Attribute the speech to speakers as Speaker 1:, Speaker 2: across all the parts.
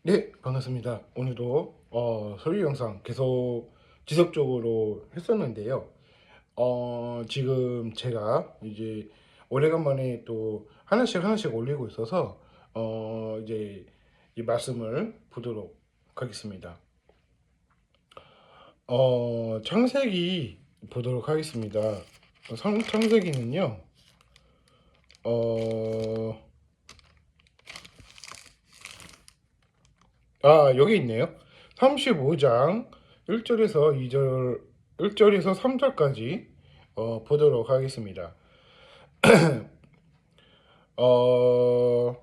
Speaker 1: 네, 반갑습니다. 오늘도 소리 영상 계속 지속적으로 했었는데요. 지금 제가 이제 오래간만에 또 하나씩 하나씩 올리고 있어서 이제 이 말씀을 보도록 하겠습니다. 창세기 보도록 하겠습니다. 창세기는요. 어, 여기 있네요. 35장 1절에서 2절, 1절에서 3절까지 보도록 하겠습니다. 어,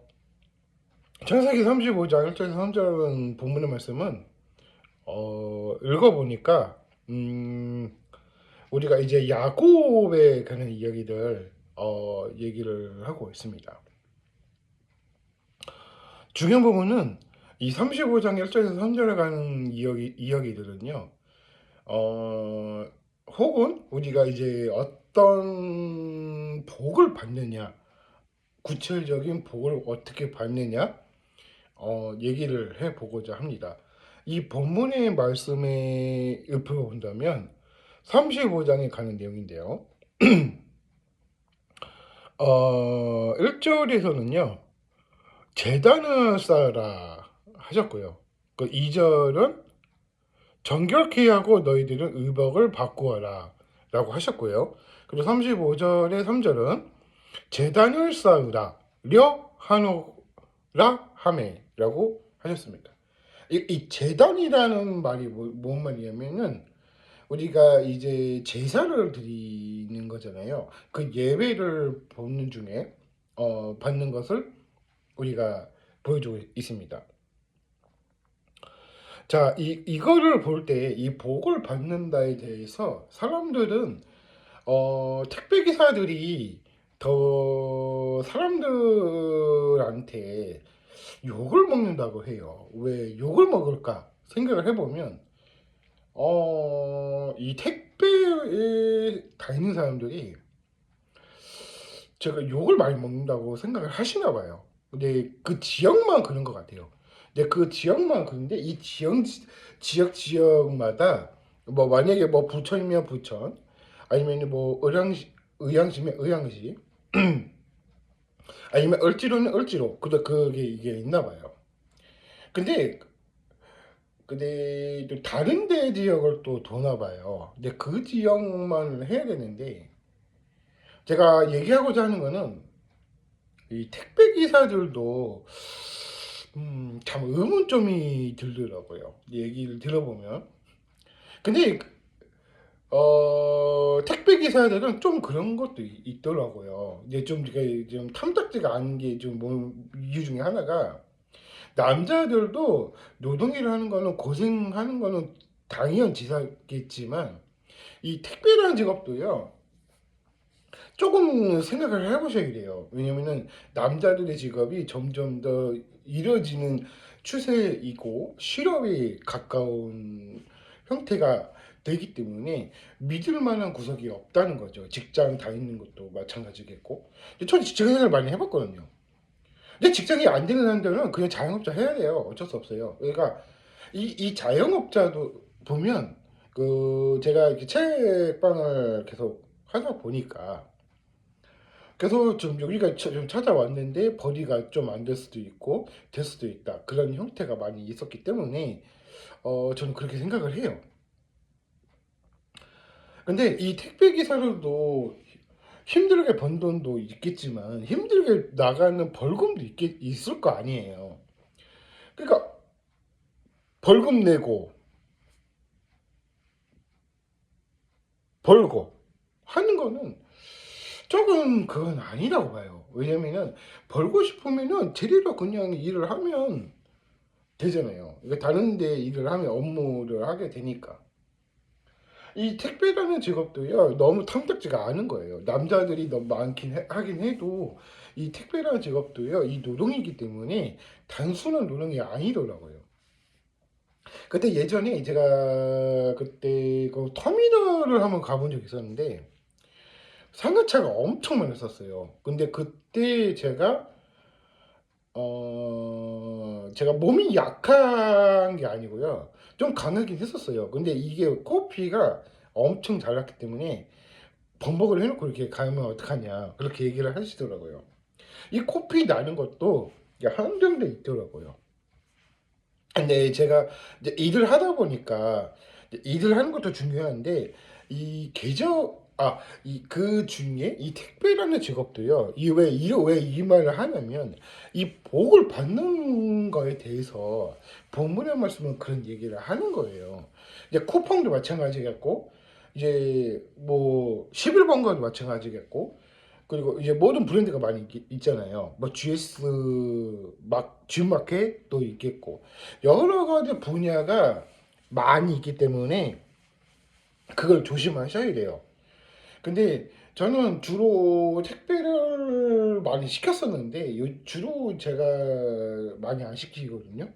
Speaker 1: 창세기 35장 1절에서 3절은 본문의 말씀은 읽어보니까 우리가 이제 야곱에 관한 이야기를 얘기를 하고 있습니다. 중요한 부분은 이 35장 1절에서 3절에 가는 이야기들은요. 혹은 우리가 이제 어떤 복을 받느냐, 구체적인 복을 어떻게 받느냐, 얘기를 해보고자 합니다. 이 본문의 말씀에 읊어본다면 35장에 가는 내용인데요. 1절에서는요, 제단을 쌓아라 하셨고요. 그 2절은 정결케 하고 너희들은 의복을 바꾸어라 라고 하셨고요. 그리고 35절의 3절은 제단을 쌓으라 려 하노라 하메 라고 하셨습니다. 이 제단이라는 말이 뭔 말이냐면은 우리가 이제 제사를 드리는 거잖아요. 그 예배를 보는 중에 받는 것을 우리가 보여주고 있습니다. 자, 이거를 볼 때 이 복을 받는다에 대해서 사람들은 택배 기사들이 더 사람들한테 욕을 먹는다고 해요. 왜 욕을 먹을까 생각을 해보면 이 택배에 다니는 사람들이 제가 욕을 많이 먹는다고 생각을 하시나 봐요. 근데 그 지역만 그런 것 같아요. 근데 그 지역만 그런데 이 지역마다 뭐 만약에 뭐 부천이면 부천 아니면 뭐 의왕시면 의왕시 아니면 을지로는 을지로 그게 이게 있나 봐요. 근데 또 다른 데 지역을 또 도나 봐요. 근데 그 지역만 해야 되는데 제가 얘기하고자 하는 거는 이 택배 기사들도 참 의문점이 들더라고요. 얘기를 들어보면. 근데 택배 기사들은 좀 그런 것도 있더라고요. 근데 좀 이게 좀 탐탁지가 않은 게 좀 뭐 이유 중에 하나가 남자들도 노동일을 하는 거는 고생하는 거는 당연지사겠지만 이 택배라는 직업도요. 조금 생각을 해보셔야 돼요. 왜냐면은 남자들의 직업이 점점 더 이뤄지는 추세이고 실업에 가까운 형태가 되기 때문에 믿을 만한 구석이 없다는 거죠. 직장 다니는 것도 마찬가지겠고. 근데 전 직장 생활을 많이 해봤거든요. 근데 직장이 안 되는 사람들은 그냥 자영업자 해야 돼요. 어쩔 수 없어요. 그러니까 이 자영업자도 보면 그 제가 이렇게 책방을 계속 하다 보니까 그래서 좀 여기가 좀 찾아왔는데 벌이가 좀 안 될 수도 있고 될 수도 있다 그런 형태가 많이 있었기 때문에 저는 그렇게 생각을 해요. 근데 이 택배 기사들도 힘들게 번 돈도 있겠지만 힘들게 나가는 벌금도 있을 거 아니에요. 그러니까 벌금 내고 벌고 하는 거는 조금 그건 아니라고 봐요. 왜냐면은 벌고 싶으면은 제대로 그냥 일을 하면 되잖아요. 그러니까 다른 데 일을 하면 업무를 하게 되니까. 이 택배라는 직업도요, 너무 탐탁지가 않은 거예요. 남자들이 너무 하긴 해도, 이 택배라는 직업도요, 이 노동이기 때문에 단순한 노동이 아니더라고요. 그때 예전에 제가 그때 그 터미널을 한번 가본 적이 있었는데, 상하차가 엄청 많았었어요. 근데 그때 제가 제가 몸이 약한 게 아니고요. 좀 강하긴 했었어요. 근데 이게 코피가 엄청 잘 났기 때문에 번복을 해놓고 이렇게 가면 어떡하냐 그렇게 얘기를 하시더라고요. 이 코피 나는 것도 이게 한정돼 있더라고요. 근데 제가 이제 일을 하다 보니까 이제 일을 하는 것도 중요한데 이 계절 이 그 중에 이 택배라는 직업도요. 이 말을 하냐면 이 복을 받는 거에 대해서 본문의 말씀은 그런 얘기를 하는 거예요. 이제 쿠팡도 마찬가지겠고 이제 뭐 11번가도 마찬가지겠고 그리고 이제 모든 브랜드가 많이 있잖아요. 뭐 GS 막 G마켓도 있겠고 여러 가지 분야가 많이 있기 때문에 그걸 조심하셔야 돼요. 근데 저는 주로 택배를 많이 시켰었는데 주로 제가 많이 안 시키거든요.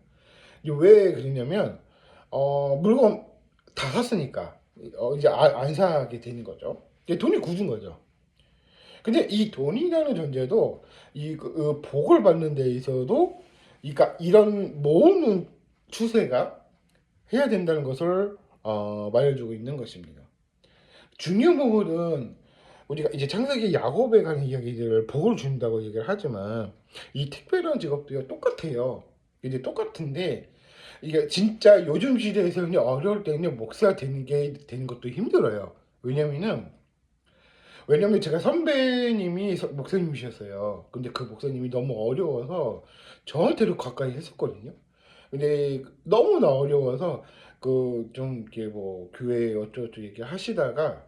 Speaker 1: 이게 왜 그러냐면 물건 다 샀으니까 이제 안 사게 되는 거죠. 이게 돈이 굳은 거죠. 근데 이 돈이라는 존재도 복을 받는 데 있어도 그러니까 이런 모으는 추세가 해야 된다는 것을 말해주고 있는 것입니다. 중요한 부분은 우리가 이제 창세기 야곱에 관한 이야기들을 복을 준다고 얘기를 하지만 이 택배라는 직업도요 똑같아요. 이제 똑같은데 이게 진짜 요즘 시대에서는 어려울 때는 목사가 되는 것도 힘들어요. 왜냐면 제가 선배님이 목사님이셨어요. 근데 그 목사님이 너무 어려워서 저한테도 가까이 했었거든요. 근데 너무나 어려워서 그 좀 이렇게 뭐 교회 어쩌고저쩌고 얘기하시다가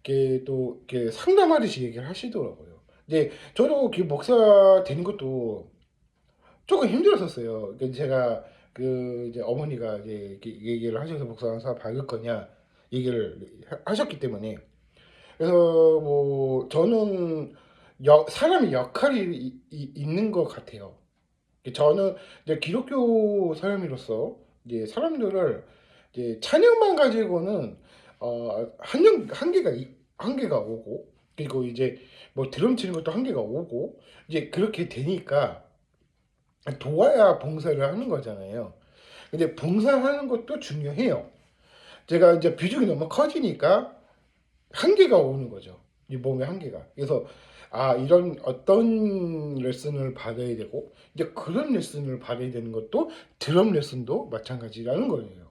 Speaker 1: 이렇게 또 이렇게 상담하듯이 얘기를 하시더라고요. 근데 저도 그 목사 되는 것도 조금 힘들었었어요. 그러니까 제가 그 이제 어머니가 이제 이렇게 얘기를 하셔서 목사 강사 받을 거냐 얘기를 하셨기 때문에 그래서 뭐 저는 사람의 역할이 있는 것 같아요. 저는 이제 기독교 사람으로서 이제 사람들을 이제 찬양만 가지고는 한계가 오고 그리고 이제 뭐 드럼 치는 것도 한계가 오고 이제 그렇게 되니까 도와야 봉사를 하는 거잖아요. 근데 봉사하는 것도 중요해요. 제가 이제 비중이 너무 커지니까 한계가 오는 거죠. 이 몸의 한계가. 그래서 이런 어떤 레슨을 받아야 되고 이제 그런 레슨을 받아야 되는 것도 드럼 레슨도 마찬가지라는 거예요.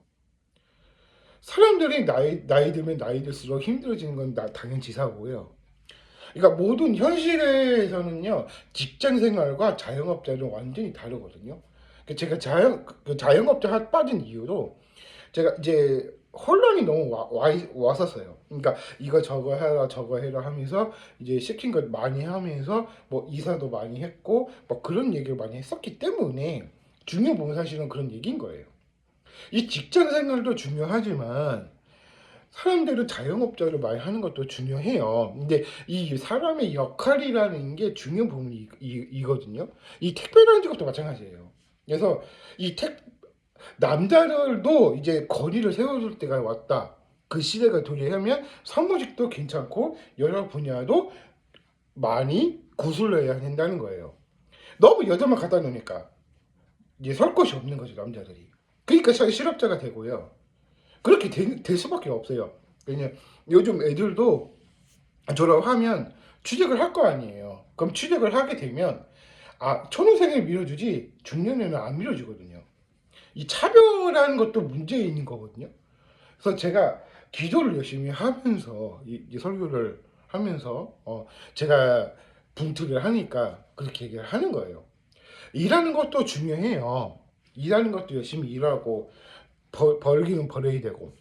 Speaker 1: 사람들이 나이 들면 나이 들수록 힘들어지는 건 당연지사고요. 그러니까 모든 현실에서는요 직장 생활과 자영업자는 완전히 다르거든요. 제가 그 자영업자 빠진 이유로 제가 이제 혼란이 너무 왔었어요. 그러니까 이거 저거 해라 저거 해라 하면서 이제 시킨 것 많이 하면서 뭐 이사도 많이 했고 뭐 그런 얘기를 많이 했었기 때문에 중요한 부분 사실은 그런 얘기인 거예요. 이 직장 생활도 중요하지만 사람들은 자영업자를 많이 하는 것도 중요해요. 근데 이 사람의 역할이라는 게 중요한 부분이 이거든요. 이 택배라는 직업도 마찬가지예요. 그래서 이 남자들도 이제 거리를 세워줄 때가 왔다. 그 시대가 도래하면 사무직도 괜찮고 여러 분야도 많이 구슬러야 된다는 거예요. 너무 여자만 갖다 놓으니까 이제 설 곳이 없는 거죠 남자들이. 그러니까 실업자가 되고요. 그렇게 될 수밖에 없어요. 왜냐 요즘 애들도 졸업하면 취직을 할 거 아니에요. 그럼 취직을 하게 되면 초능생을 밀어주지 중년에는 안 밀어주거든요. 이 차별하는 것도 문제 있는 거거든요. 그래서 제가 기도를 열심히 하면서 이 설교를 하면서 제가 분투를 하니까 그렇게 얘기를 하는 거예요. 일하는 것도 중요해요. 일하는 것도 열심히 일하고 벌기는 벌어야 되고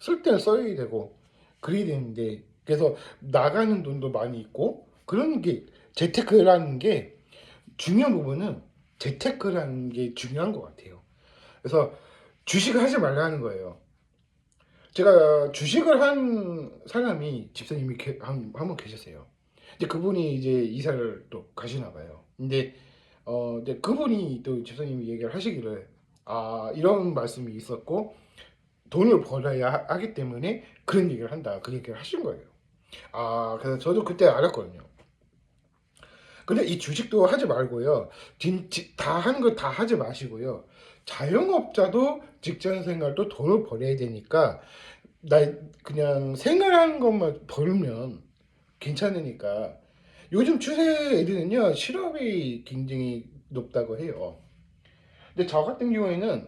Speaker 1: 쓸 때는 써야 되고 그래야 되는데 그래서 나가는 돈도 많이 있고 그런 게 재테크라는 게 중요한 부분은 재테크라는 게 중요한 것 같아요. 그래서 주식을 하지 말라는 거예요. 제가 주식을 한 사람이 집사님이 한 분 계셨어요. 근데 그분이 이제 이사를 또 가시나 봐요. 근데 그분이 또 집사님이 얘기를 하시기를 이런 말씀이 있었고 돈을 벌어야 하기 때문에 그런 얘기를 한다. 그 얘기를 하신 거예요. 그래서 저도 그때 알았거든요. 근데 이 주식도 하지 말고요. 다 하는 거 다 하지 마시고요. 자영업자도 직장 생활도 돈을 벌어야 되니까 나 그냥 생활하는 것만 벌면 괜찮으니까 요즘 추세 애들은요 실업이 굉장히 높다고 해요. 근데 저 같은 경우에는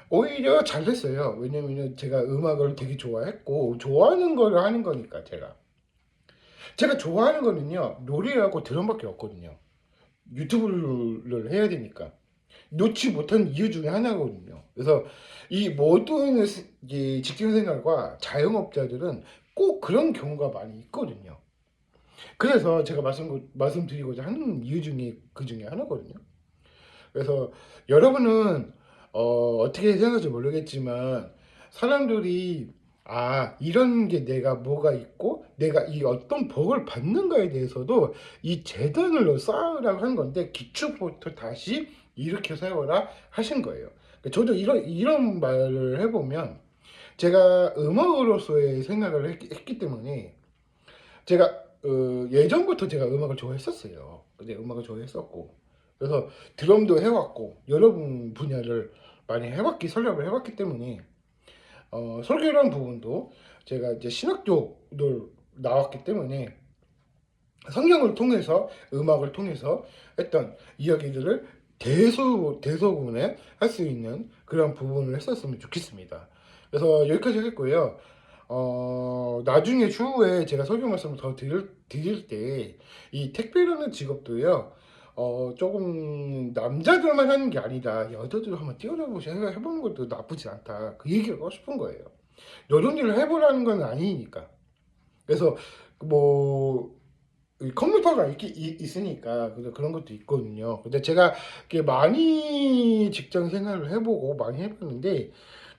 Speaker 1: 오히려 잘 됐어요. 왜냐면은 제가 음악을 되게 좋아했고 좋아하는 걸 하는 거니까 제가 좋아하는 거는요 노래하고 드럼밖에 없거든요. 유튜브를 해야 되니까 놓지 못한 이유 중에 하나거든요. 그래서 이 모든 이 직장생활과 자영업자들은 꼭 그런 경우가 많이 있거든요. 그래서 제가 말씀드리고자 하는 이유 중에 그 중에 하나거든요. 그래서 여러분은 어떻게 생각할지 모르겠지만 사람들이 이런 게 내가 뭐가 있고 내가 이 어떤 복을 받는가에 대해서도 이 재단을 쌓으라고 한 건데 기초부터 다시 일으켜 세워라 하신 거예요. 그러니까 저도 이런 말을 해보면 제가 음악으로서의 생각을 했기 때문에 제가 예전부터 제가 음악을 좋아했었어요. 근데 음악을 좋아했었고 그래서 드럼도 해왔고 여러 분야를 많이 해봤기 설립을 해봤기 때문에 설계라는 부분도 제가 이제 신학 쪽을 나왔기 때문에 성경을 통해서 음악을 통해서 했던 이야기들을 대소분해 할 수 있는 그런 부분을 했었으면 좋겠습니다. 그래서 여기까지 하겠고요. 나중에 추후에 제가 설교 말씀을 더 드릴 때 이 택배라는 직업도요. 조금 남자들만 하는 게 아니다. 여자들 한번 뛰어나보시 해보는 것도 나쁘지 않다. 그 얘기를 하고 싶은 거예요. 노동일을 해보라는 건 아니니까. 그래서 뭐 컴퓨터가 있으니까 그런 것도 있거든요. 근데 제가 많이 직장 생활을 해보고 많이 해봤는데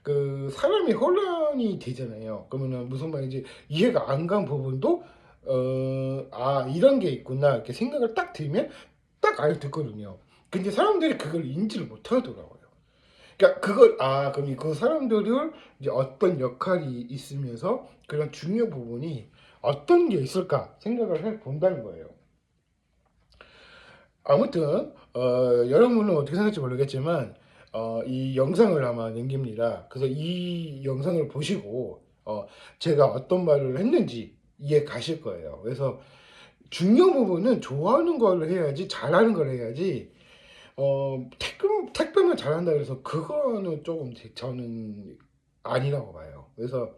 Speaker 1: 그 사람이 혼란이 되잖아요. 그러면은 무슨 말인지 이해가 안 간 부분도 이런 게 있구나 이렇게 생각을 딱 들면 딱 알아듣거든요. 근데 사람들이 그걸 인지를 못 하더라고요. 그러니까 그걸 그럼 그 사람들을 이제 어떤 역할이 있으면서 그런 중요 부분이 어떤 게 있을까 생각을 해 본다는 거예요. 아무튼 여러분은 어떻게 생각할지 모르겠지만 이 영상을 아마 남깁니다. 그래서 이 영상을 보시고 제가 어떤 말을 했는지 이해 가실 거예요. 그래서 중요 부분은 좋아하는 걸 해야지 잘하는 걸 해야지 택배만 잘한다 그래서 그거는 조금 저는 아니라고 봐요. 그래서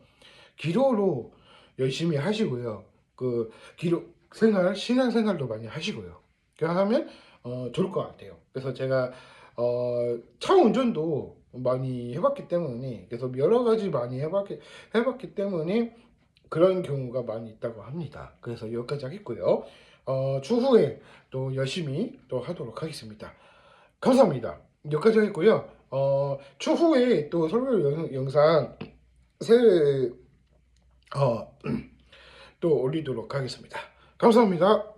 Speaker 1: 기도로 열심히 하시고요. 그 기도 신앙 생활도 많이 하시고요. 그렇게 하면 좋을 것 같아요. 그래서 제가 차 운전도 많이 해봤기 때문에 그래서 여러 가지 많이 해봤기 때문에 그런 경우가 많이 있다고 합니다. 그래서 여기까지 하겠고요. 추후에 또 열심히 또 하도록 하겠습니다. 감사합니다. 여기까지 하겠고요. 추후에 또 설교 영상 새 또 올리도록 하겠습니다. 감사합니다.